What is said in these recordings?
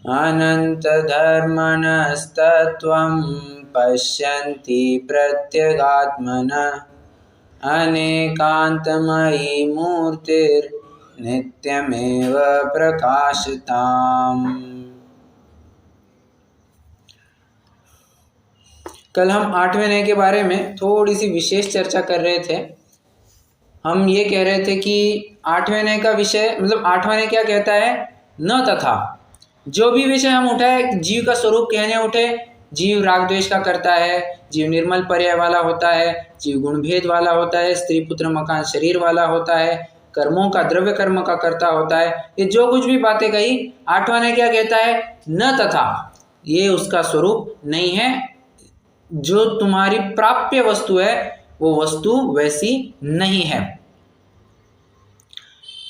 अनन्तधर्मणस्तत्त्वं पश्यन्ति प्रत्यगात्मनः अनेकान्तमयी मूर्तिर्नित्यमेव प्रकाशताम्। कल हम 8वें नय के बारे में थोड़ी सी विशेष चर्चा कर रहे थे। हम ये कह रहे थे कि 8वें नय का विषय मतलब 8वां नय क्या कहता है, न तथा। जो भी विषय हम उठाए, जीव का स्वरूप कहने उठे, जीव राग द्वेष का करता है, जीव निर्मल पर्याय वाला होता है, जीव गुण भेद वाला होता है, स्त्री पुत्र मकान शरीर वाला होता है, कर्मों का द्रव्य कर्म का करता होता है। ये जो कुछ भी बातें कही, 8वां नय क्या कहता है, न तथा। ये उसका स्वरूप नहीं है। जो तुम्हारी प्राप्य वस्तु है वो वस्तु वैसी नहीं है।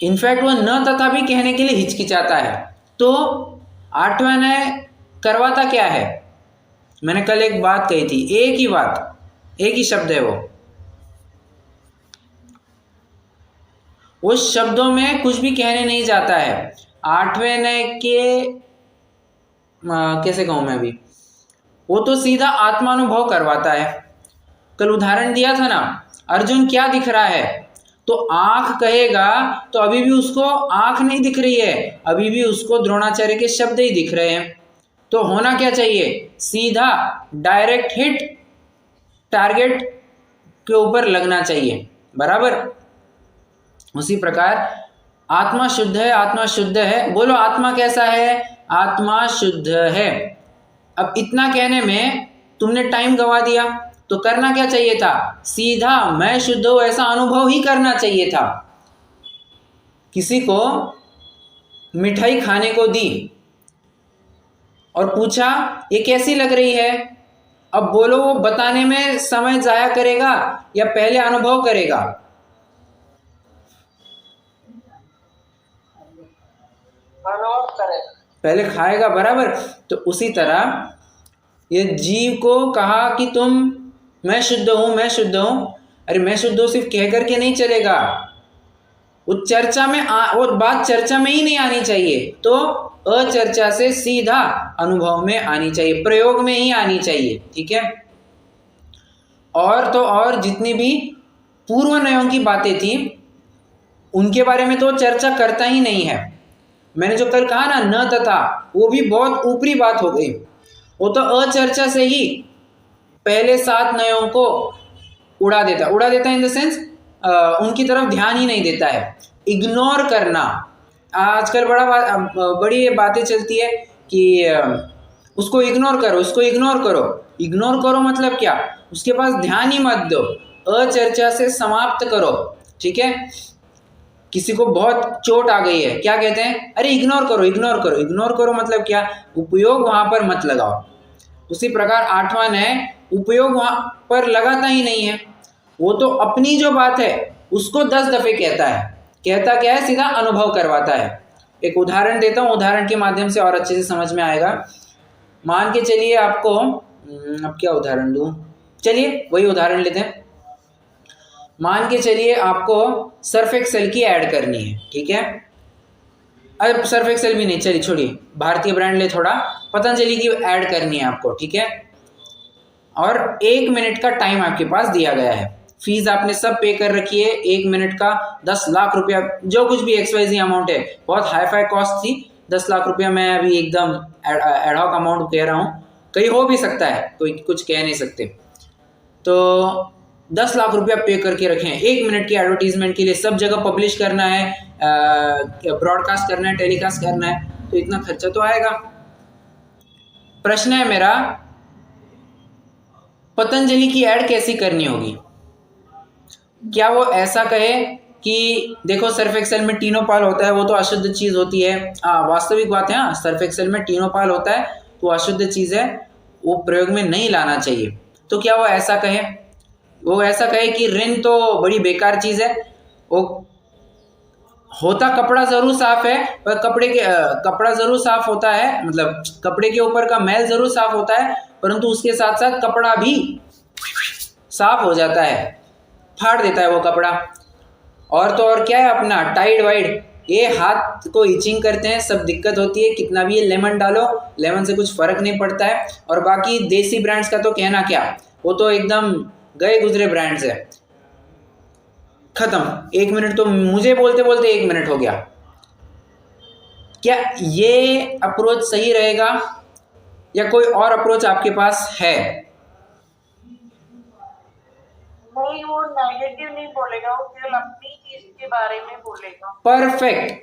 इनफैक्ट वो न तथा भी कहने के लिए हिचकिचाता है। तो 8वां नय करवाता क्या है? मैंने कल एक बात कही थी, एक ही बात, एक ही शब्द है वो शब्दों में कुछ भी कहने नहीं जाता है। 8वें नय के कैसे कहूं मैं अभी, वो तो सीधा आत्मानुभव करवाता है। कल उदाहरण दिया था ना, अर्जुन क्या दिख रहा है, तो आंख कहेगा तो अभी भी उसको आंख नहीं दिख रही है, अभी भी उसको द्रोणाचार्य के शब्द ही दिख रहे हैं। तो होना क्या चाहिए, सीधा डायरेक्ट हिट टारगेट के ऊपर लगना चाहिए, बराबर। उसी प्रकार आत्मा शुद्ध है, आत्मा शुद्ध है। बोलो आत्मा कैसा है, आत्मा शुद्ध है। अब इतना कहने में तुमने टाइम गवा दिया, तो करना क्या चाहिए था, सीधा मैं शुद्ध हूं ऐसा अनुभव ही करना चाहिए था। किसी को मिठाई खाने को दी और पूछा ये कैसी लग रही है, अब बोलो वो बताने में समय जाया करेगा या पहले अनुभव करेगा? पहले खाएगा, बराबर। तो उसी तरह ये जीव को कहा कि तुम मैं शुद्ध हूं, मैं शुद्ध हूं। अरे मैं शुद्ध हूं सिर्फ कह करके नहीं चलेगा, वो चर्चा में वो बात चर्चा में ही नहीं आनी चाहिए, तो अचर्चा से सीधा अनुभव में आनी चाहिए, प्रयोग में ही आनी चाहिए, ठीक है। और तो और जितनी भी पूर्व नयों की बातें थी उनके बारे में तो चर्चा करता ही नहीं है। मैंने जो कल कहा ना न तथा, वो भी बहुत ऊपरी बात हो गई। वो तो अचर्चा से ही पहले 7 नयों को उड़ा देता इन द सेंस उनकी तरफ ध्यान ही नहीं देता है, इग्नोर करना। आजकल बड़ी ये बातें चलती है कि उसको इग्नोर करो, उसको इग्नोर करो। इग्नोर करो मतलब क्या, उसके पास ध्यान ही मत दो, अचर्चा से समाप्त करो, ठीक है। किसी को बहुत चोट आ गई है, क्या कहते हैं, अरे इग्नोर करो, इग्नोर करो। इग्नोर करो मतलब क्या, उपयोग वहां पर मत लगाओ। उसी प्रकार 8वां नय उपयोग वहां पर लगाता ही नहीं है, वो तो अपनी जो बात है उसको 10 दफे कहता है। कहता क्या है, सीधा अनुभव करवाता है। एक उदाहरण देता हूं, उदाहरण के माध्यम से और अच्छे से समझ में आएगा। मान के चलिए आपको अब क्या उदाहरण दूं, चलिए वही उदाहरण लेते हैं। मान के चलिए आपको सर्फ एक्सेल की ऐड करनी है, ठीक है। अरे सर्फ एक्सेल भी नहीं, चलिए छोड़िए, भारतीय ब्रांड ले, थोड़ा पतंजलि की ऐड करनी है आपको, ठीक है। और 1 मिनट का टाइम आपके पास दिया गया है, फीस आपने सब पे कर रखी है, 1 मिनट का 10 लाख रुपया, जो कुछ भी XYZ अमाउंट है, बहुत हाई फाई कॉस्ट थी। 10 लाख रुपया मैं अभी एकदम एडहॉक अमाउंट कह रहा हूँ, कहीं हो भी सकता है, कोई कुछ कह नहीं सकते। तो 10 लाख रुपया पे करके रखे हैं 1 मिनट की एडवर्टीजमेंट के लिए, सब जगह पब्लिश करना है, ब्रॉडकास्ट करना है, टेलीकास्ट करना है, तो इतना खर्चा तो आएगा। प्रश्न है मेरा, पतंजलि की ऐड कैसी करनी होगी? क्या वो ऐसा कहे कि देखो सर्फ एक्सेल में टीनोपाल होता है, वो तो अशुद्ध चीज होती है, वास्तविक बात है, हाँ, सर्फ एक्सेल में टीनोपाल होता है तो अशुद्ध चीज है, वो प्रयोग में नहीं लाना चाहिए। तो क्या वो ऐसा कहे? वो ऐसा कहे कि रिन तो बड़ी बेकार चीज है, वो होता कपड़ा जरूर साफ है, पर कपड़ा जरूर साफ होता है, मतलब कपड़े के ऊपर का मैल जरूर साफ होता है, परंतु उसके साथ साथ कपड़ा भी साफ हो जाता है, फाड़ देता है वो कपड़ा। और तो और क्या है, अपना टाइड वाइड ये हाथ को इचिंग करते हैं, सब दिक्कत होती है, कितना भी ये लेमन डालो, लेमन से कुछ फ़र्क नहीं पड़ता है। और बाकी देसी ब्रांड्स का तो कहना क्या, वो तो एकदम गए गुजरे ब्रांड्स है। ख़त्म, 1 मिनट तो मुझे बोलते बोलते 1 मिनट हो गया। क्या ये अप्रोच सही रहेगा या कोई और अप्रोच आपके पास है? नहीं, वो नेगेटिव नहीं बोलेगा, वो केवल अपनी चीज के बारे में बोलेगा। परफेक्ट।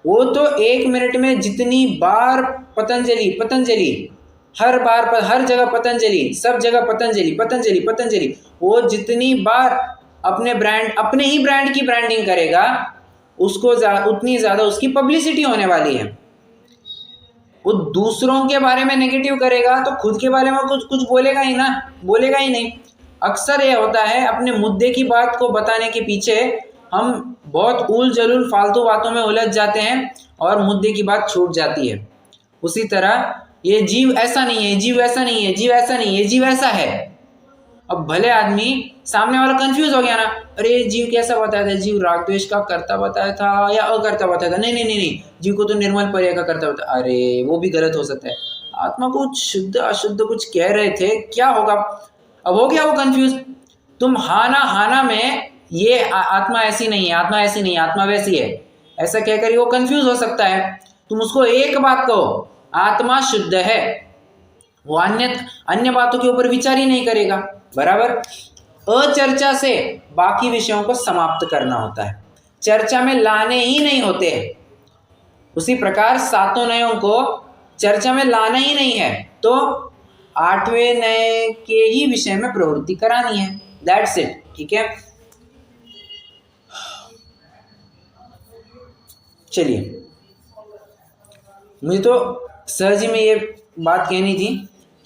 वो तो 1 मिनट में जितनी बार पतंजलि पतंजलि, हर बार हर जगह पतंजलि, सब जगह पतंजलि पतंजलि पतंजलि, वो जितनी बार अपने ब्रांड, अपने ही ब्रांड की ब्रांडिंग करेगा, उसको उतनी ज़्यादा उसकी पब्लिसिटी होने वाली है। वो दूसरों के बारे में नेगेटिव करेगा तो खुद के बारे में कुछ बोलेगा ही ना, बोलेगा ही नहीं। अक्सर ये होता है, अपने मुद्दे की बात को बताने के पीछे हम बहुत उल जलूल फालतू बातों में उलझ जाते हैं और मुद्दे की बात छूट जाती है। उसी तरह ये जीव ऐसा नहीं है, जीव ऐसा नहीं है, जीव ऐसा नहीं है, जीव ऐसा है। अब भले आदमी सामने वाला कंफ्यूज हो गया ना, अरे जीव कैसा बताया था, जीव राग द्वेष का कर्ता बताया था या अकर्ता बताया था, नहीं नहीं नहीं नहीं, जीव को तो निर्मल पर्याय का कर्ता बताया, अरे वो भी गलत हो सकता है। आत्मा को शुद्ध अशुद्ध कुछ कह रहे थे, क्या होगा? अब हो गया वो कंफ्यूज। तुम हाना में ये आत्मा ऐसी नहीं है, आत्मा ऐसी नहीं है, आत्मा वैसी है, ऐसा कहकर वो कंफ्यूज हो सकता है। तुम उसको एक बात कहो, आत्मा शुद्ध है, वो अन्य बातों के ऊपर विचार ही नहीं करेगा। बराबर। अचर्चा से बाकी विषयों को समाप्त करना होता है, चर्चा में लाने ही नहीं होते हैं। उसी प्रकार 7 नयों को चर्चा में लाना ही नहीं है, तो 8वें नए के ही विषय में प्रवृत्ति करानी है, दैट्स इट। ठीक है, चलिए, मुझे तो सहज ही में ये बात कहनी थी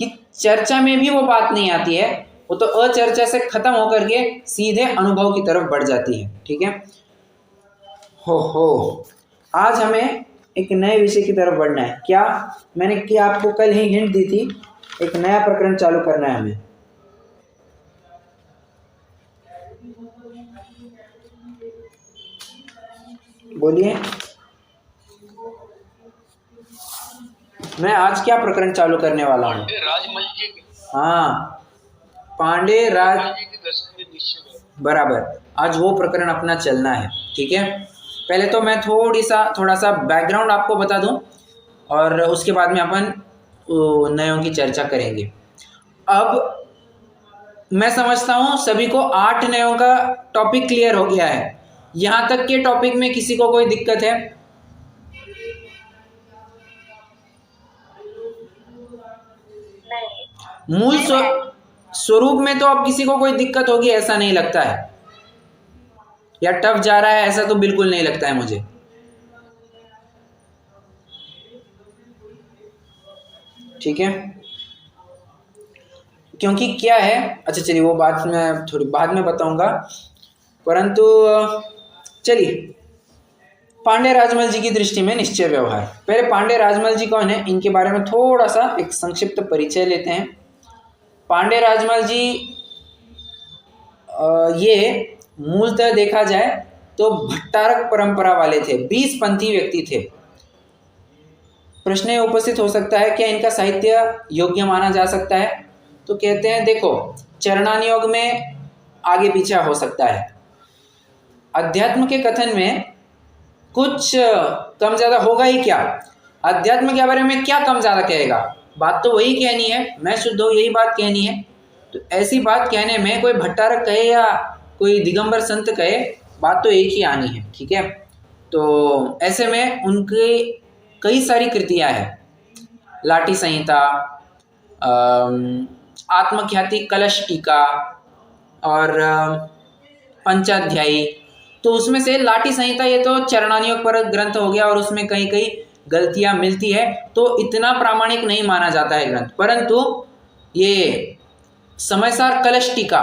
कि चर्चा में भी वो बात नहीं आती है, वो तो अचर्चा से खत्म होकर के सीधे अनुभव की तरफ बढ़ जाती है। ठीक है, हो आज हमें एक नए विषय की तरफ बढ़ना है। क्या मैंने क्या आपको कल ही हिंट दी थी, एक नया प्रकरण चालू करना है हमें। बोलिए, मैं आज क्या प्रकरण चालू करने वाला हूँ? राजमल जी। हाँ, पांडे राज, बराबर, आज वो प्रकरण अपना चलना है। ठीक है, पहले तो मैं थोड़ा सा बैकग्राउंड आपको बता दूं और उसके बाद में अपन नयों की चर्चा करेंगे। अब मैं समझता हूँ सभी को 8 नयों का टॉपिक क्लियर हो गया है। यहाँ तक के टॉपिक में किसी को कोई दिक्कत है? मूल स्वरूप में तो अब किसी को कोई दिक्कत होगी ऐसा नहीं लगता है, या टफ जा रहा है ऐसा तो बिल्कुल नहीं लगता है मुझे। ठीक है, क्योंकि क्या है, अच्छा चलिए वो बात मैं थोड़ी बाद में बताऊंगा, परंतु चलिए, पांडे राजमल जी की दृष्टि में निश्चय व्यवहार। पहले पांडे राजमल जी कौन है, इनके बारे में थोड़ा सा एक संक्षिप्त परिचय लेते हैं। पांडे राजमल जी ये मूलतः देखा जाए तो भट्टारक परंपरा वाले थे, 20 पंथी व्यक्ति थे। प्रश्न उपस्थित हो सकता है क्या इनका साहित्य योग्य माना जा सकता है? तो कहते हैं देखो, चरणानुयोग में आगे पीछे हो सकता है, अध्यात्म के कथन में कुछ कम ज़्यादा होगा ही क्या, अध्यात्म के बारे में क्या कम ज़्यादा कहेगा, बात तो वही कहनी है, मैं शुद्ध हूँ यही बात कहनी है। तो ऐसी बात कहने में कोई भट्टारक कहे या कोई दिगंबर संत कहे, बात तो एक ही आनी है। ठीक है, तो ऐसे में उनकी कई सारी कृतियाँ हैं, लाठी संहिता, आत्मख्याति कलश टीका और पंचाध्यायी। तो उसमें से लाठी संहिता ये तो चरणानुयोग पर ग्रंथ हो गया और उसमें कहीं कहीं गलतियां मिलती है, तो इतना प्रामाणिक नहीं माना जाता है ग्रंथ। परंतु ये समयसार कलश टीका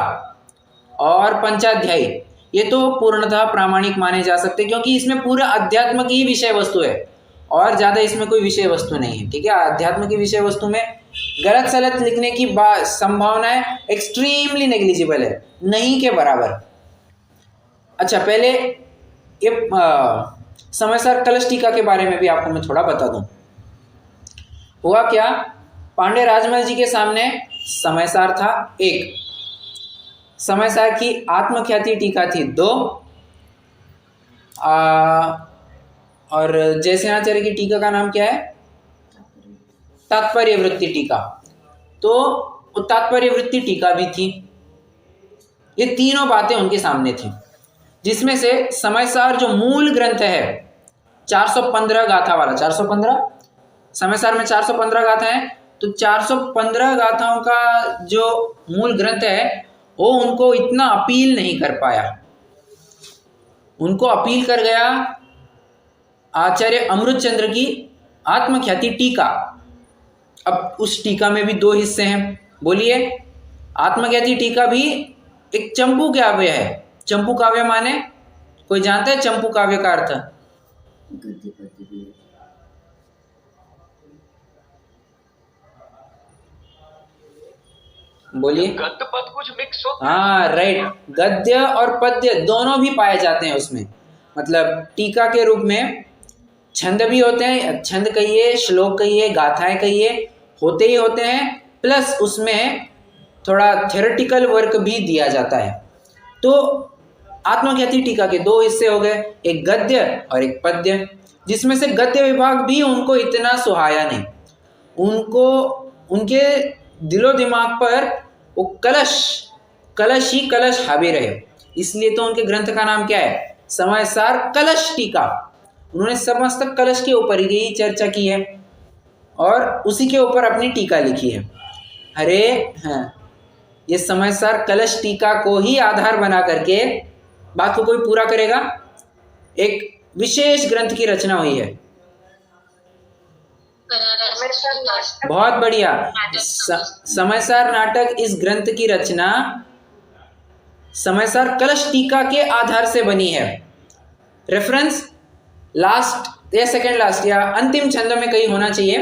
और पंचाध्यायी ये तो पूर्णतः प्रामाणिक माने जा सकते, क्योंकि इसमें पूरा अध्यात्म की विषय वस्तु है और ज़्यादा इसमें कोई विषय वस्तु नहीं है। ठीक है, अध्यात्म की विषय वस्तु में गलत सलत लिखने की संभावनाएं एक्सट्रीमली नेग्लिजिबल है, नहीं के बराबर। अच्छा, पहले ये समयसार कलश टीका के बारे में भी आपको मैं थोड़ा बता दूं। हुआ क्या, पांडे राजमल जी के सामने समयसार था 1, समयसार की आत्मख्याति टीका थी 2, और जयसेनाचार्य की टीका का नाम क्या है, तात्पर्य वृत्ति टीका। तो तात्पर्य वृत्ति टीका भी थी। ये तीनों बातें उनके सामने थी, जिसमें से समयसार जो मूल ग्रंथ है 415 गाथा वाला, 415 समयसार में 415 गाथा है, तो 415 गाथाओं का जो मूल ग्रंथ है वो उनको इतना अपील नहीं कर पाया। उनको अपील कर गया आचार्य अमृतचंद्र की आत्मख्याति टीका। अब उस टीका में भी 2 हिस्से हैं, बोलिए। आत्मख्याति टीका भी एक चंपू काव्य है। चंपू काव्य माने कोई जानता है चंपू काव्य का अर्थ? बोलिए। गद्य पद कुछ मिक्स हो। हाँ राइट, गद्य और पद्य दोनों भी पाए जाते हैं उसमें। मतलब टीका के रूप में छंद भी होते हैं, छंद कहिए, श्लोक कहिए, गाथाएं कहिए, होते ही होते हैं, प्लस उसमें थोड़ा थ्योरेटिकल वर्क भी दिया जाता है। तो आत्मख्याति टीका के 2 हिस्से हो गए, एक गद्य और एक पद्य, जिसमें से गद्य विभाग भी उनको इतना सुहाया नहीं। उनको उनके दिलो दिमाग पर वो कलश ही कलश हावी रहे, इसलिए तो उनके ग्रंथ का नाम क्या है, समयसार कलश टीका। उन्होंने समस्त कलश के ऊपर ही चर्चा की है और उसी के ऊपर अपनी टीका लिखी है। अरे हाँ, ये समयसार कलश टीका को ही आधार बना करके बात को कोई पूरा करेगा, एक विशेष ग्रंथ की रचना हुई है। बहुत बढ़िया, समयसार नाटक, इस ग्रंथ की रचना समयसार कलश टीका के आधार से बनी है। रेफरेंस लास्ट या सेकंड लास्ट या अंतिम छंद में कहीं होना चाहिए,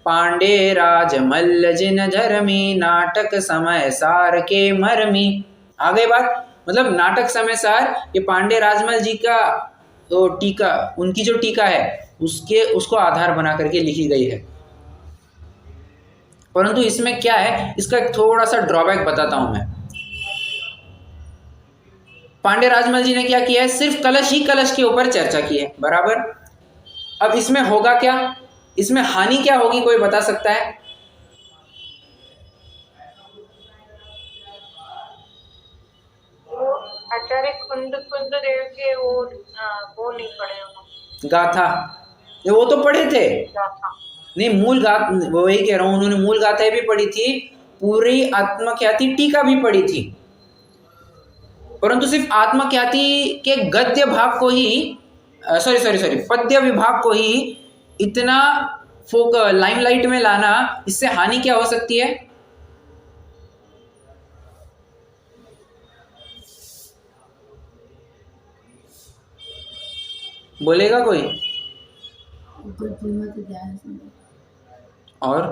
पांडे राजमल जिन धर्मी नाटक समयसार के मर्मी। आ गई बात। मतलब नाटक समयसार ये पांडे राजमल जी का तो टीका, उनकी जो टीका है उसको आधार बना करके लिखी गई है। परंतु इसमें क्या है, इसका एक थोड़ा सा ड्रॉबैक बताता हूं मैं। पांडे राजमल जी ने क्या किया है, सिर्फ कलश ही कलश के ऊपर चर्चा की है, बराबर। अब इसमें होगा क्या, इसमें हानि क्या होगी, कोई बता सकता है? आचार्य कुंद देव के वो नहीं पढ़े उन्होंने गाथा, वो तो पढ़े थे। गाथा नहीं, मूल गाथा, वही कह रहा हूँ, उन्होंने मूल गाथाएं भी पढ़ी थी, पूरी आत्मख्याति टीका भी पढ़ी थी, परंतु सिर्फ आत्मख्याति के गद्य भाग को ही सॉरी पद्य विभाग को ही इतना लाइमलाइट में लाना, इससे हानि क्या हो सकती है? बोलेगा कोई? और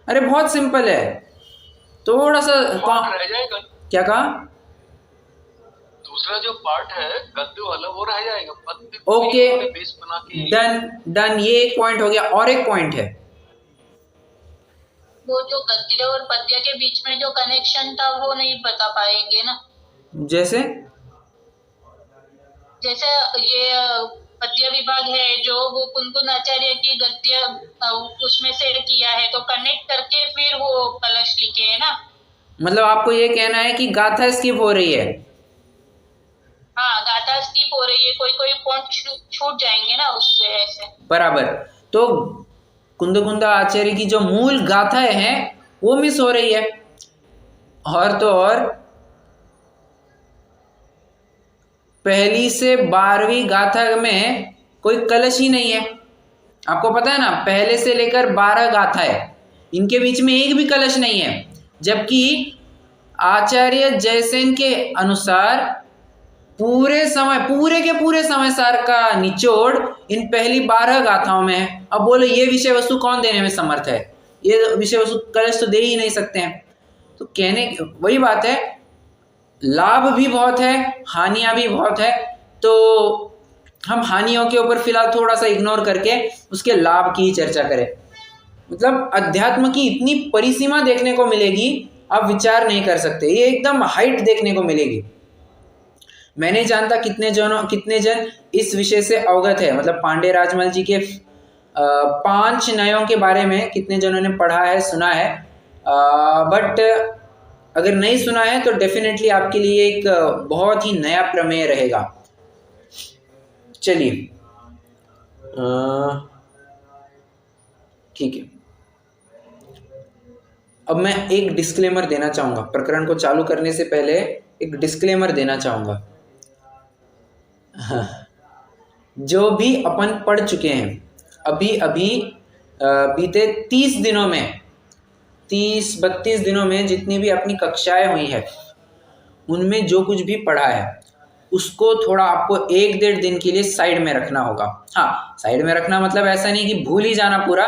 अरे बहुत सिंपल है, थोड़ा सा रह जाएगा। क्या कहा? दूसरा जो पार्ट है गद्य वाला वो रह जाएगा, पद्य ओके, बेस बना के। डन, ये एक पॉइंट हो गया। और एक पॉइंट है, वो जो गद्य और पद्य के बीच में जो कनेक्शन था वो नहीं बता पाएंगे ना। जैसे ये पद्य विभाग है जो वो कुनकुन आचार्य की गद्य उसमें से किया है, तो कनेक्ट करके फिर वो कलश लिखे है ना। मतलब आपको ये कहना है कि गाथा स्किप हो रही है? हाँ, गाथा स्किप हो रही है, कोई पॉइंट छूट जाएंगे ना उससे, ऐसे बराबर। तो कुंदकुंदा आचार्य की जो मूल गाथाएं हैं वो मिस हो रही है, और तो और पहली से 12वीं गाथा में कोई कलश ही नहीं है। आपको पता है ना, पहले से लेकर 12 गाथा है, इनके बीच में एक भी कलश नहीं है, जबकि आचार्य जयसेन के अनुसार पूरे के पूरे समयसार का निचोड़ इन पहली 12 गाथाओं में है। अब बोलो ये विषय वस्तु कौन देने में समर्थ है? ये विषय वस्तु कलश तो दे ही नहीं सकते हैं। तो कहने वही बात है, लाभ भी बहुत है, हानियां भी बहुत है। तो हम हानियों के ऊपर फिलहाल थोड़ा सा इग्नोर करके उसके लाभ की चर्चा करें। मतलब अध्यात्म की इतनी परिसीमा देखने को मिलेगी, आप विचार नहीं कर सकते। ये एकदम हाइट देखने को मिलेगी। मैं नहीं जानता कितने जन इस विषय से अवगत है। मतलब पांडे राजमल जी के 5 न्यायों के बारे में कितने जनों ने पढ़ा है, सुना है। बट अगर नहीं सुना है तो डेफिनेटली आपके लिए एक बहुत ही नया प्रमेय रहेगा। चलिए, ठीक है। अब मैं एक डिस्क्लेमर देना चाहूँगा, प्रकरण को चालू करने से पहले एक डिस्क्लेमर देना चाहूँगा। जो भी अपन पढ़ चुके हैं अभी बीते 30 दिनों में, 30-32 दिनों में जितनी भी अपनी कक्षाएं हुई है, उनमें जो कुछ भी पढ़ा है उसको थोड़ा आपको 1-1.5 दिन के लिए साइड में रखना होगा। हाँ, साइड में रखना मतलब ऐसा नहीं कि भूल ही जाना पूरा।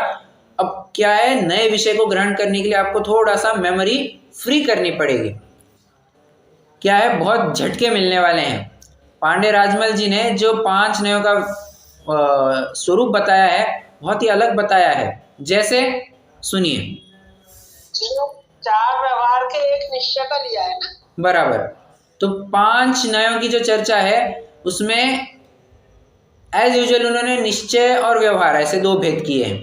अब क्या है, नए विषय को ग्रहण करने के लिए आपको थोड़ा सा मेमोरी फ्री करनी पड़ेगी। क्या है, बहुत झटके मिलने वाले हैं। पांडे राजमल जी ने जो 5 न्यायों का स्वरूप बताया है, बहुत ही अलग बताया है। जैसे सुनिए, 4 व्यवहार के एक निश्चय का लिया है ना, बराबर। तो 5 न्यायों की जो चर्चा है उसमें एज यूजुअल उन्होंने निश्चय और व्यवहार ऐसे 2 भेद किए हैं।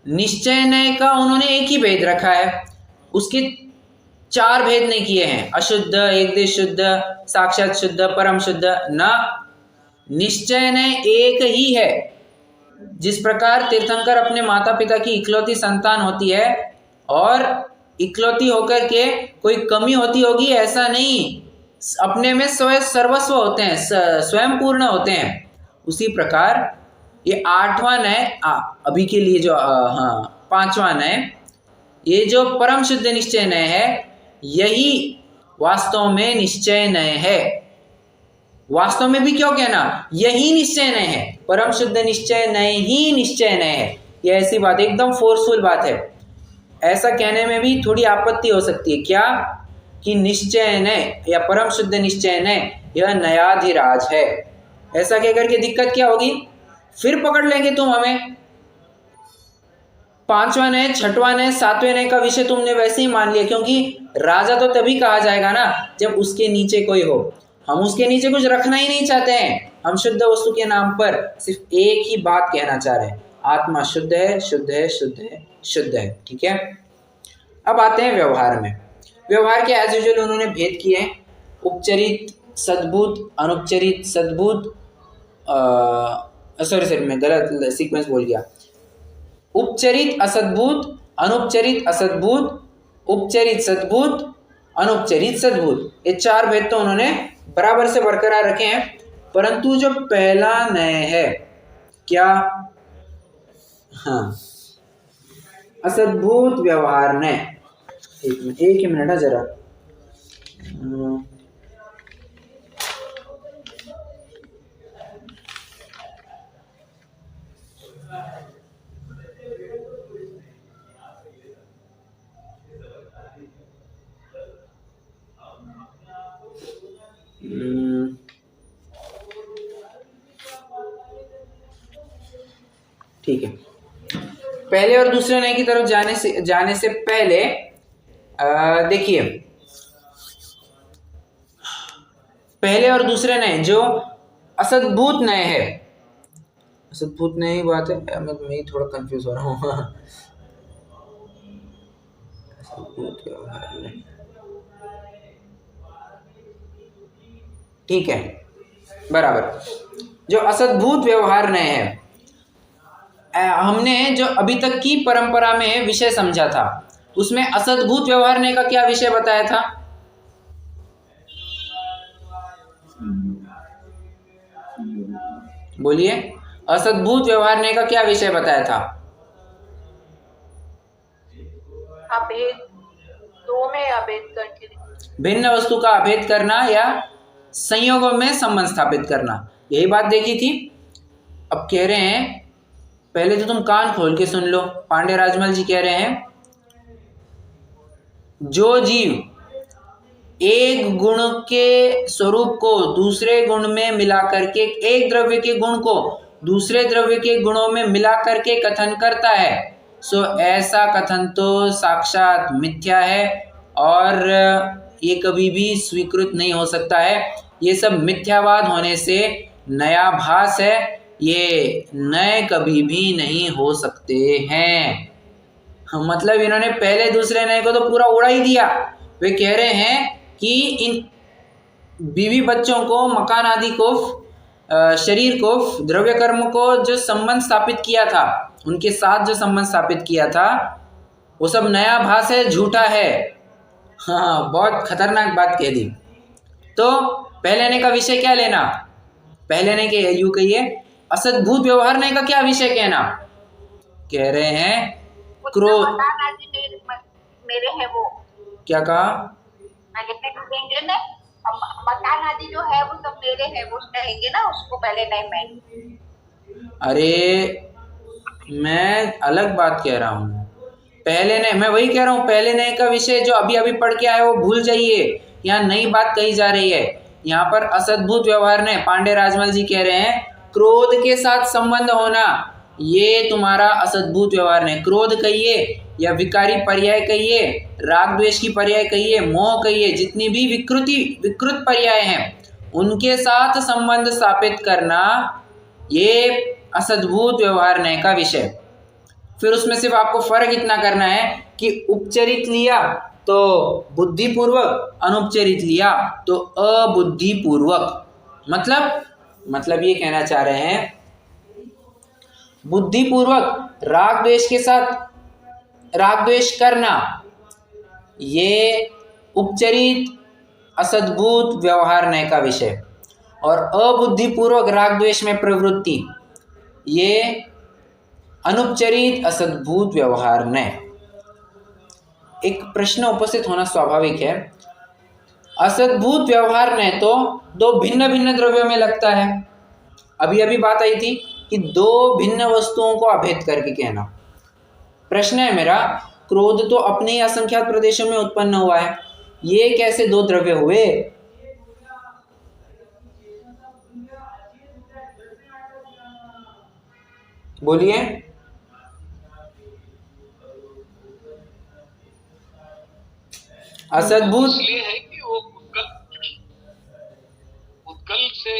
निश्चय न्याय का उन्होंने एक ही भेद रखा है, उसके 4 भेद नहीं किए हैं। अशुद्ध, एकदेश शुद्ध, साक्षात शुद्ध, परम शुद्ध। ना, निश्चय न्याय एक ही है। जिस प्रकार तीर्थंकर अपने माता पिता की इकलौती संतान होती है और इकलौती होकर के कोई कमी होती होगी, ऐसा नहीं, अपने में सर्वस्व होते हैं, स्वयं पूर्ण होते हैं। उसी प्रकार ये 8वां न्याय अभी के लिए जो 5वां न्याय, ये जो परम शुद्ध निश्चय न्याय है, यही वास्तव में निश्चय न्याय है। वास्तव में भी क्यों कहना, यही निश्चय न्याय है। परम शुद्ध निश्चय न्याय ही निश्चय न्याय है। ये ऐसी बात, एकदम फोर्सफुल बात है। ऐसा कहने में भी थोड़ी आपत्ति हो सकती है, क्या कि निश्चय न्याय या परम शुद्ध निश्चय न्याय यह न्यायाधिराज है। ऐसा कहकर के दिक्कत क्या होगी, फिर पकड़ लेंगे तुम हमें। 5वां न्याय, 6वां न्याय, 7वें न्याय का विषय तुमने वैसे ही मान लिया, क्योंकि राजा तो तभी कहा जाएगा ना जब उसके नीचे कोई हो। हम उसके नीचे कुछ रखना ही नहीं चाहते हैं। हम शुद्ध वस्तु के नाम पर सिर्फ एक ही बात कहना चाह रहे हैं, आत्मा शुद्ध है, शुद्ध है, शुद्ध है, शुद्ध है। ठीक है, अब आते हैं व्यवहार में। व्यवहार के एज यूजुअल उन्होंने भेद किए हैं, उपचरित सद्भूत, अनुपचरित सद्भूत। सॉरी मैं गलत सीक्वेंस बोल गया। उपचरित असद्भूत, अनुपचरित असद्भूत, उपचरित सद्भूत, अनुपचरित सद्भूत। ये 4 भेद तो उन्होंने बराबर से बरकरार रखे हैं। परंतु जो पहला न्याय है, क्या, हाँ, असद्भूत व्यवहार न्याय। एक ही मिनट जरा, ठीक है। पहले और दूसरे न्याय की तरफ जाने से पहले देखिए, पहले और दूसरे न्याय जो असद्भूत न्याय है, असद्भूत न्याय ही बात है, मैं थोड़ा कंफ्यूज हो रहा हूँ। ठीक है, बराबर। जो असद्भूत व्यवहार न्याय है, हमने जो अभी तक की परंपरा में विषय समझा था, उसमें असद्भूत व्यवहार न्याय का क्या विषय बताया था? बोलिए, असद्भूत व्यवहार न्याय का क्या विषय बताया था? अभेद, 2 में अभेद करके, भिन्न वस्तु का अभेद करना या संयोगों में संबंध स्थापित करना, यही बात देखी थी। अब कह रहे हैं, पहले तो तुम कान खोल के सुन लो। पांडे राजमल जी कह रहे हैं, जो जीव एक गुण के स्वरूप को दूसरे गुण में मिला करके, एक द्रव्य के गुण को दूसरे द्रव्य के गुणों में मिला करके कथन करता है, सो ऐसा कथन तो साक्षात मिथ्या है और ये कभी भी स्वीकृत नहीं हो सकता है। ये सब मिथ्यावाद होने से नया भास है, ये नए कभी भी नहीं हो सकते हैं। मतलब इन्होंने पहले दूसरे नए को तो पूरा उड़ा ही दिया। वे कह रहे हैं कि इन बीवी बच्चों को, मकान आदि को, शरीर को, द्रव्य कर्म को जो संबंध स्थापित किया था, उनके साथ जो संबंध स्थापित किया था, वो सब नया भास है, झूठा है। हाँ, बहुत खतरनाक बात कह दी। तो पहले ने का विषय क्या लेना? पहले ने के यूं कहिए, असद्भुत व्यवहार ने का क्या विषय कहना? कह रहे हैं क्रोध। मकान आदि मेरे हैं वो। क्या कहा? कहेंगे ना, मकान आदि जो है वो सब मेरे हैं, वो कहेंगे ना उसको पहले नहीं मैं। अरे मैं अलग बात कह रहा हूँ। पहले ने, मैं वही कह रहा हूँ, पहले ने का विषय जो अभी अभी पढ़ के आए वो भूल जाइए। यहाँ नई बात कही जा रही है। यहाँ पर असद्भुत व्यवहार ने, पांडे राजमल जी कह रहे हैं क्रोध के साथ संबंध होना, ये तुम्हारा असद्भुत व्यवहार ने। क्रोध कहिए या विकारी पर्याय कहिए, राग द्वेष की पर्याय कहिए, मोह कहिए, जितनी भी विकृत पर्याय हैं उनके साथ संबंध स्थापित करना, ये असद्भुत व्यवहार नय का विषय। फिर उसमें सिर्फ आपको फर्क इतना करना है कि उपचरित लिया तो बुद्धिपूर्वक, अनुपचरित लिया तो अबुद्धिपूर्वक। मतलब ये कहना चाह रहे हैं बुद्धिपूर्वक राग द्वेष के साथ राग द्वेष करना, ये उपचरित असद्भुत व्यवहार नय का विषय, और अबुद्धिपूर्वक राग द्वेष में प्रवृत्ति, ये अनुपचरित असद्भुत व्यवहार नय। एक प्रश्न उपस्थित होना स्वाभाविक है। असद्भुत व्यवहार नय तो दो भिन्न भिन्न द्रव्यों में लगता है। अभी बात आई थी कि दो भिन्न वस्तुओं को अभेद करके कहना। प्रश्न है मेरा, क्रोध तो अपने ही असंख्यात प्रदेशों में उत्पन्न हुआ है, ये कैसे दो द्रव्य हुए? बोलिए। असद्भुत इसलिए है कि वो उत्कल से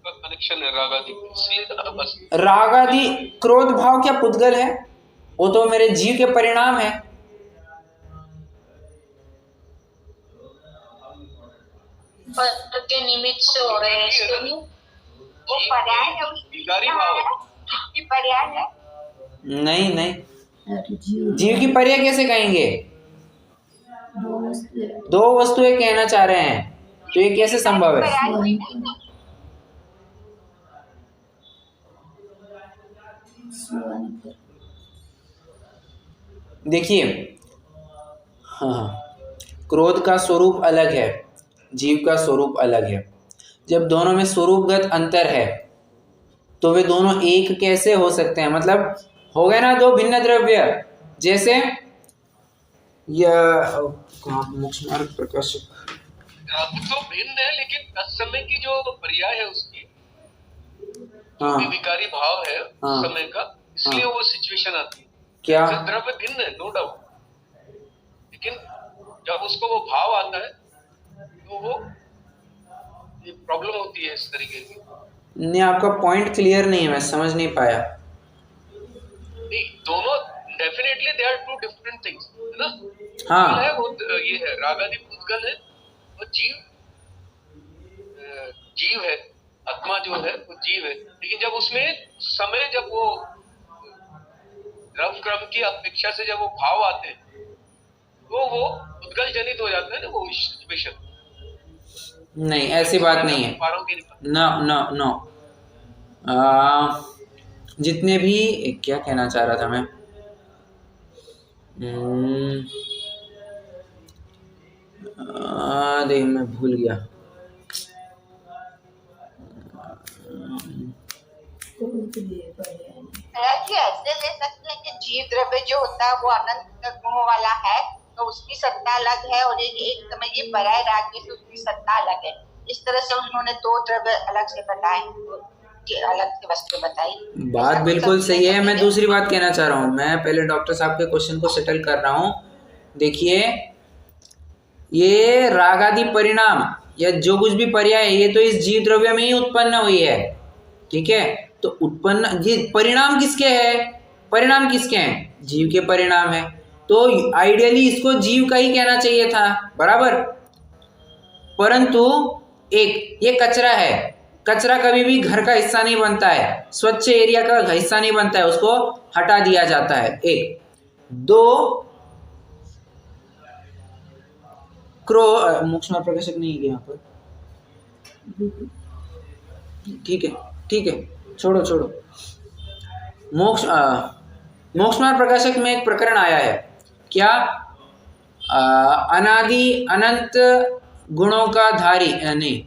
कनेक्शन है रागादि, इसलिए बस। रागादि क्रोध भाव क्या पुद्गल है? वो तो मेरे जीव के परिणाम है। के निमित्त से हो रहे हैं, वो पर्याय है, उसकी पर्याय है। नहीं, जीव की पर्याय कैसे कहेंगे? दो वस्तुएं कहना चाह रहे हैं, तो ये कैसे संभव है? देखिए, हाँ, क्रोध का स्वरूप अलग है, जीव का स्वरूप अलग है। जब दोनों में स्वरूपगत अंतर है तो वे दोनों एक कैसे हो सकते हैं? मतलब हो गए ना दो भिन्न द्रव्य। जैसे प्रकाशक तो भिन्न है, लेकिन तत्समय की जो पर्याय है उसकी, हाँ, भी विकारी भाव है हाँ, समय का, इसलिए वो सिचुएशन आती है। क्या? द्रव्य भिन्न है, नो डाउट, लेकिन जब उसको वो भाव आता है तो वो प्रॉब्लम होती है इस तरीके की। नहीं, आपका पॉइंट क्लियर नहीं है, मैं समझ नहीं पाया। नहीं, दोनों definitely they are two different things, है ना? हाँ, है वो ये है रागादि पुद्गल है, और जीव है, आत्मा जो है वो जीव है। लेकिन जब उसमें समय, जब वो द्रव्य क्रम की अपेक्षा से जब वो भाव आते हैं तो वो पुद्गल जनित हो जाता है ना वो सिचुएशन। नहीं, ऐसी बात नहीं है। नो। जितने भी, क्या कहना चाह रहा था मैं, देख मैं भूल गया। ऐसे ले सकते हैं कि जीव द्रव्य जो होता है वो अनंत गुणों वाला है, तो उसकी सत्ता अलग है, और एक समझिए पराय राज्य से उसकी सत्ता अलग है। इस तरह से उन्होंने दो द्रव्य अलग से बताए, अलग से वस्तु बताई। बात बिल्कुल सही है। मैं दूसरी बात कहना चाह रहा हूँ, मैं पहले डॉक्टर साहब के क्वेश्चन को सेटल कर रहा हूँ। देखिए, ये रागादि परिणाम या जो कुछ भी पर्याय है, ये तो इस जीव द्रव्य में ही उत्पन्न हुई है, ठीक है। तो उत्पन्न ये परिणाम किसके हैं? परिणाम किसके हैं? जीव के परिणाम है। तो आइडियली इसको जीव का ही कहना चाहिए था, बराबर। परंतु एक ये कचरा है, कचरा कभी भी घर का हिस्सा नहीं बनता है, स्वच्छ एरिया का हिस्सा नहीं बनता है, उसको हटा दिया जाता है। एक दो, मोक्षमार्ग प्रकाशक नहीं है यहाँ पर, ठीक है ठीक है, छोड़ो छोड़ो। मोक्षमार्ग प्रकाशक में एक प्रकरण आया है, क्या? अनादि अनंत गुणों का धारी, नहीं,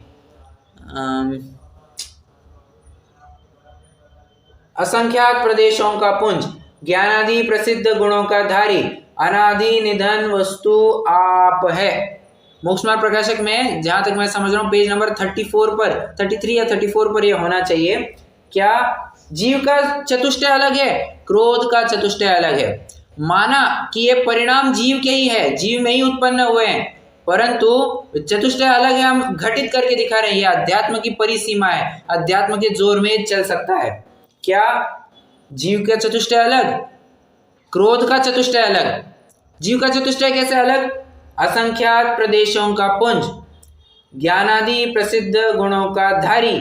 असंख्यात प्रदेशों का पुंज, ज्ञानादि प्रसिद्ध गुणों का धारी, अनादि निधन वस्तु आप है। मोक्षमार्ग प्रकाशक में जहां तक मैं समझ रहा हूँ पेज नंबर 34 पर, 33 या 34 पर यह होना चाहिए। क्या? जीव का चतुष्टय अलग है, क्रोध का चतुष्टय अलग है। माना कि ये परिणाम जीव के ही है, जीव में ही उत्पन्न हुए हैं, परंतु चतुष्टय अलग है, हम घटित करके दिखा रहे हैं। ये अध्यात्म की परिसीमा है, अध्यात्म के जोर में चल सकता है। क्या? जीव का चतुष्टय अलग, क्रोध का चतुष्टय अलग। जीव का चतुष्टय कैसे अलग? असंख्यात प्रदेशों का पुंज, ज्ञानादि प्रसिद्ध गुणों का धारी,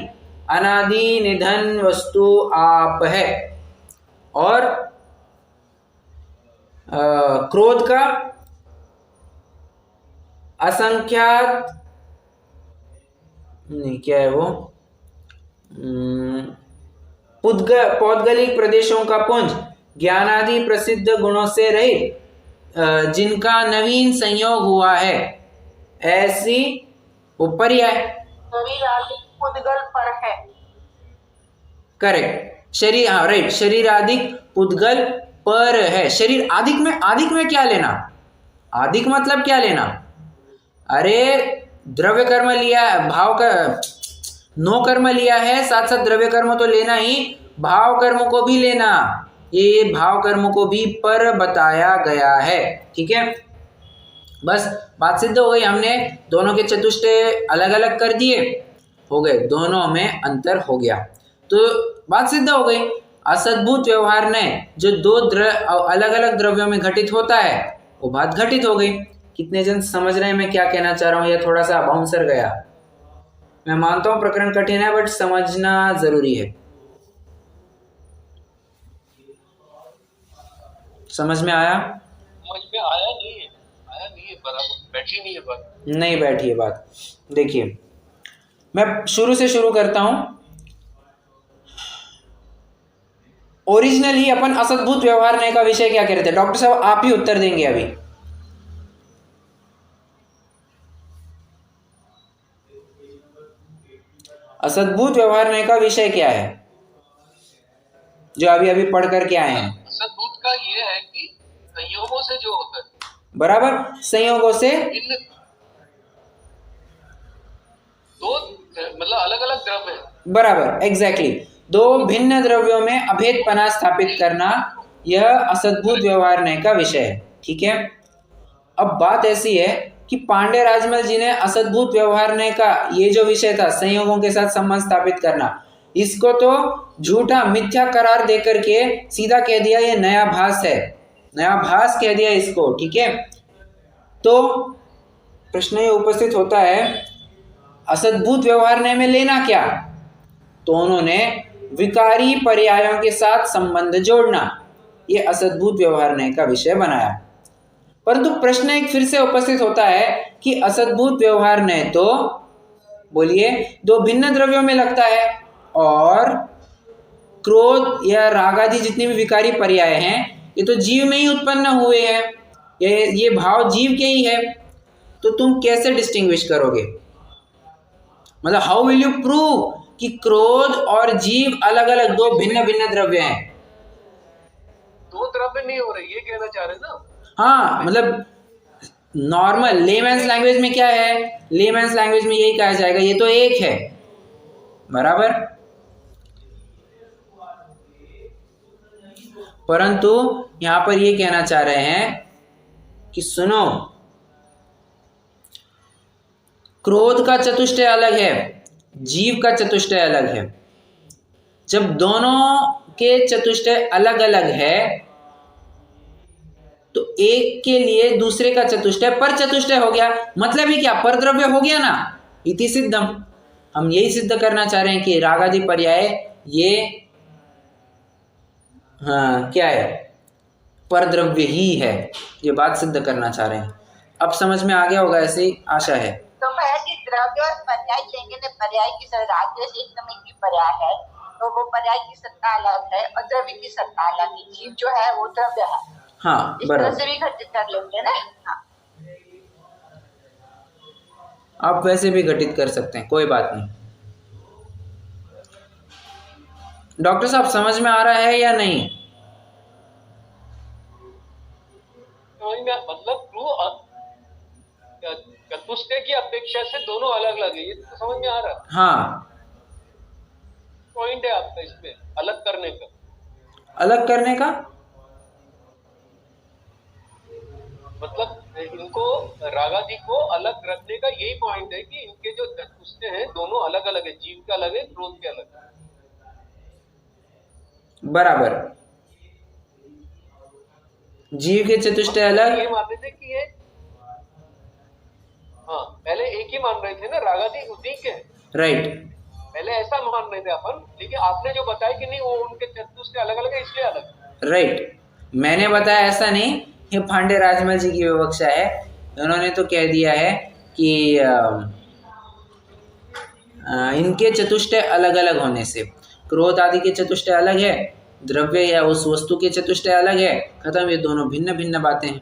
अनादि निधन वस्तु आप है। और क्रोध का असंख्यात, नहीं क्या है वो, पौद्गलिक प्रदेशों का पुंज, ज्ञानादि प्रसिद्ध गुणों से रहित, जिनका नवीन संयोग हुआ है, ऐसी वो पर्याय। शरीर आदि पुद्गल पर है, करेक्ट। शरीर, हाँ राइट, शरीर आदि पुद्गल पर है। शरीर आदिक में क्या लेना? आदिक मतलब क्या लेना? अरे द्रव्य कर्म लिया है, भाव का नो कर्म लिया है, साथ साथ द्रव्य कर्म तो लेना ही, भाव कर्म को भी लेना। ये भाव कर्म को भी पर बताया गया है, ठीक है। बस बात सिद्ध हो गई, हमने दोनों के चतुष्टय अलग अलग कर दिए, हो गए, दोनों में अंतर हो गया, तो बात सिद्ध हो गई। असद्भुत व्यवहार ने जो दो अलग अलग द्रव्यों में घटित होता है, वो बात घटित हो गई। कितने जन समझ रहे हैं मैं क्या कहना चाह रहा हूँ? या थोड़ा सा बाउंसर गया? मैं मानता हूँ प्रकरण कठिन है, बट समझना जरूरी है। समझ में आया? समझ में आया नहीं है बराबर, बैठी नहीं है बात, नहीं बैठी है बात। देखिए, मैं शुरू से शुरू करता हूं। ओरिजिनली अपन असद्भुत व्यवहार ने का विषय क्या कह रहे थे? डॉक्टर साहब आप ही उत्तर देंगे अभी। असद्भुत व्यवहार ने का विषय क्या है जो अभी अभी पढ़ करके आए हैं? असद्भुत का ये है कि संयोगों से जो होता है, बराबर, संयोगों से दो मतलब अलग अलग द्रव्य है, बराबर, एग्जैक्टली, दो भिन्न द्रव्यों में अभेदपना स्थापित करना, यह असद्भुत व्यवहार ने का विषय है, ठीक है। अब बात ऐसी है कि पांडे राजमल जी ने असद्भुत व्यवहार ने का ये जो विषय था, संयोगों के साथ संबंध स्थापित करना, इसको तो झूठा मिथ्या करार देकर के सीधा कह दिया ये नया भास है, नया भास कह दिया इसको, ठीक है। तो प्रश्न ये उपस्थित होता है, असद्भुत व्यवहार ने में लेना क्या? तो उन्होंने विकारी पर्यायों के साथ संबंध जोड़ना, ये असद्भुत व्यवहार ने का विषय बनाया। परंतु प्रश्न एक फिर से उपस्थित होता है कि असद्भुत व्यवहार ने तो बोलिए दो भिन्न द्रव्यों में लगता है, और क्रोध या राग आदि जितनी भी विकारी पर्याय हैं ये तो जीव में ही उत्पन्न हुए हैं, ये भाव जीव के ही है, तो तुम कैसे डिस्टिंग्विश करोगे? मतलब हाउ विल यू प्रूव कि क्रोध और जीव अलग अलग दो भिन्न भिन्न द्रव्य हैं? दो द्रव्य नहीं हो रहे, ये कहना चाह रहे ना? हाँ, मतलब नॉर्मल लेमैन्स लैंग्वेज में क्या है, लेमैन्स लैंग्वेज में यही कहा जाएगा, ये तो एक है, बराबर। परंतु यहां पर ये कहना चाह रहे हैं कि सुनो, क्रोध का चतुष्टय अलग है, जीव का चतुष्टय अलग है। जब दोनों के चतुष्टय अलग अलग है तो एक के लिए दूसरे का चतुष्टय पर चतुष्टय हो गया, मतलब ही क्या, परद्रव्य हो गया ना, इति सिद्धम। हम यही सिद्ध करना चाह रहे हैं कि रागादि पर्याय ये क्या है, परद्रव्य ही है, ये बात सिद्ध करना चाह रहे हैं। अब समझ में आ गया होगा, ऐसी आशा है। तो भैया जी द्रव्य और पर्याय लेंगे ना, पर्याय की राज्य से एकदम एक ही पर्याय है, तो वो पर्याय की सत्ता अलग है और द्रव्य की सत्ता अलग है। जीव जो है वो द्रव्य है, हाँ इस तरह बराबर, से भी घटित कर लेंगे ना। हाँ। आप वैसे भी घटित कर सकते हैं, कोई बात नहीं। डॉक्टर साहब समझ में आ रहा है या नहीं? मतलब चतुष्टय की अपेक्षा से दोनों अलग अलग है, ये तो समझ में आ रहा है। हाँ, पॉइंट है आपका इसमें अलग करने का। अलग करने का मतलब इनको रागादि को अलग रखने का यही पॉइंट है कि इनके जो चतुष्टय हैं दोनों अलग अलग है, जीव का अलग है, क्रोध के अलग है। बराबर, जीव के चतुष्टय अलग। ये मानते थे कि ये हाँ पहले एक ही मान रहे थे ना, रागादि उसी के, राइट, पहले ऐसा मान रहे थे अपन, लेकिन आपने जो बताया कि नहीं वो उनके चतुष्टय अलग अलग है इसलिए अलग। राइट, मैंने बताया ऐसा नहीं, ये पांडे राजमल जी की विवक्षा है। उन्होंने तो कह दिया है कि इनके चतुष्टय अलग अलग होने से, क्रोध आदि के चतुष्टय अलग है, द्रव्य या उस वस्तु के चतुष्टय अलग है, खत्म, ये दोनों भिन्न भिन्न बातें हैं।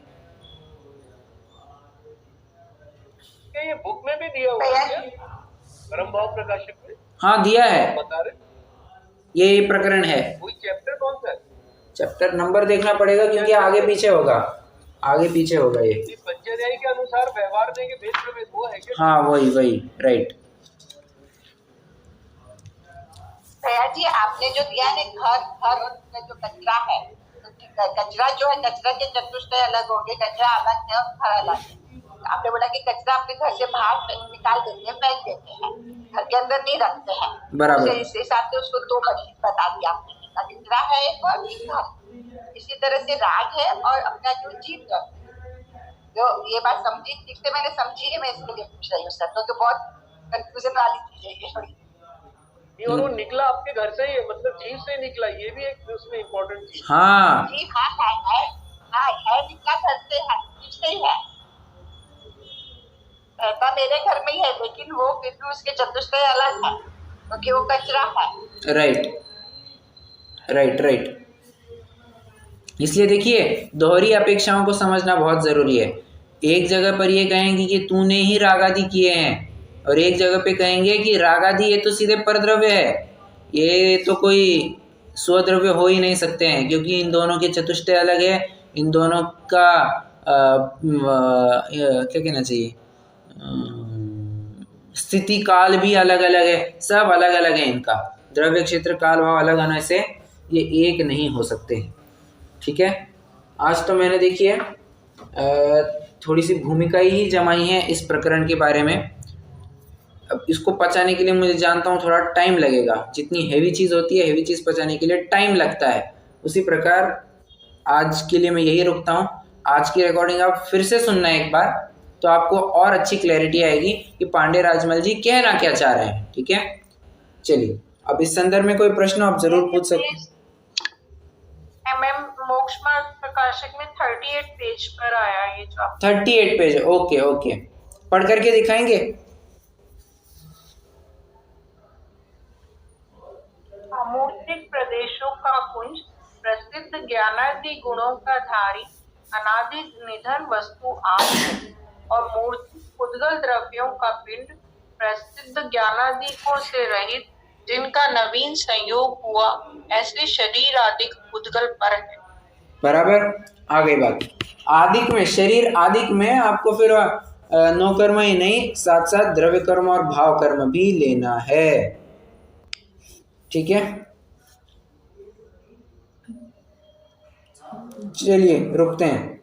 क्या ये बुक में भी दिया हुआ है क्या, परम भाव प्रकाशक में? हाँ दिया है, बता रहे ये प्रकरण है। कोई चैप्टर कौन सा है? चैप्टर नंबर देखना पड़ेगा क्योंकि आगे पीछे होगा, आगे पीछे होगा ये। पंचाध्यायी के अनुसार व्यवहार देंगे भेद प्रभेद, वो है क्या? हाँ वही राइट। भैया जी आपने जो दिया है घर का जो कचरा है, तो कचरा जो है, कचरा के चतुष्टय अलग होंगे, कचरा अलग है और घर अलग है। आपने बोला कि कचरा अपने घर से बाहर निकाल देते हैं, फेंक देते हैं, घर के अंदर नहीं रखते हैं। बराबर, इस हिसाब से उसको दो बता दिया आपने, कचरा है और घर। इसी तरह से राग है और अपना जो जीव है, जो ये बात समझी ठीक से, मैंने समझी है, मैं इसके लिए पूछ रही हूँ सर, तो बहुत कंफ्यूजन वाली चीज है ये। और वो निकला आपके घर से ही है, मतलब जीव से निकला, ये भी एक उसमें इम्पोर्टेंट चीज। हाँ जी है निकला घर से है, जीव से ही है, रहता मेरे घर में ही है, लेकिन वो फिर भी उसके चतुष्टय अलग है क्योंकि वो कचरा है। राइट। इसलिए देखिए, दोहरी अपेक्षाओं को समझना बहुत जरूरी है। एक जगह पर ये कहेंगे कि तूने ही रागादि किए हैं, और एक जगह पे कहेंगे कि रागादि ये तो सीधे परद्रव्य है, ये तो कोई स्वद्रव्य हो ही नहीं सकते हैं, क्योंकि इन दोनों के चतुष्टय अलग है, इन दोनों का क्या कहना चाहिए, स्थिति काल भी अलग अलग है, सब अलग अलग है इनका, द्रव्य क्षेत्र काल भाव अलग होने से ये एक नहीं हो सकते। ठीक है, आज तो मैंने देखिए थोड़ी सी भूमिका ही जमाई है इस प्रकरण के बारे में। अब इसको पचाने के लिए मुझे जानता हूँ थोड़ा टाइम लगेगा, जितनी हैवी चीज़ होती है, हैवी चीज़ पचाने के लिए टाइम लगता है, उसी प्रकार आज के लिए मैं यही रुकता हूँ। आज की रिकॉर्डिंग आप फिर से सुनना एक बार, तो आपको और अच्छी क्लैरिटी आएगी कि पांडे राजमल जी कहना क्या चाह रहे हैं। ठीक है, चलिए, अब इस संदर्भ में कोई प्रश्न आप जरूर पूछ सकते हैं। मैम मोक्ष मार्ग प्रकाशक में 38 पेज पर आया ये जो 38 पेज, ओके, पढ़ करके दिखाएंगे। अमूर्तिक प्रदेशों का कुंज, प्रसिद्ध ज्ञानादि गुणों का धारी, अनादि निधन वस्तु आप है, और मूर्तिक उद्गल द्रव्यों का पिंड, प्रसिद्ध ज्ञानादिकों से रहित, जिनका नवीन संयोग हुआ, ऐसे शरीर आदि उद्गल पर है। बराबर, आ गई बात। आदिक में, शरीर आदिक में आपको फिर नौ कर्म ही नहीं, साथ साथ द्रव्य कर्म और भाव कर्म भी लेना है। ठीक है, चलिए रुकते हैं।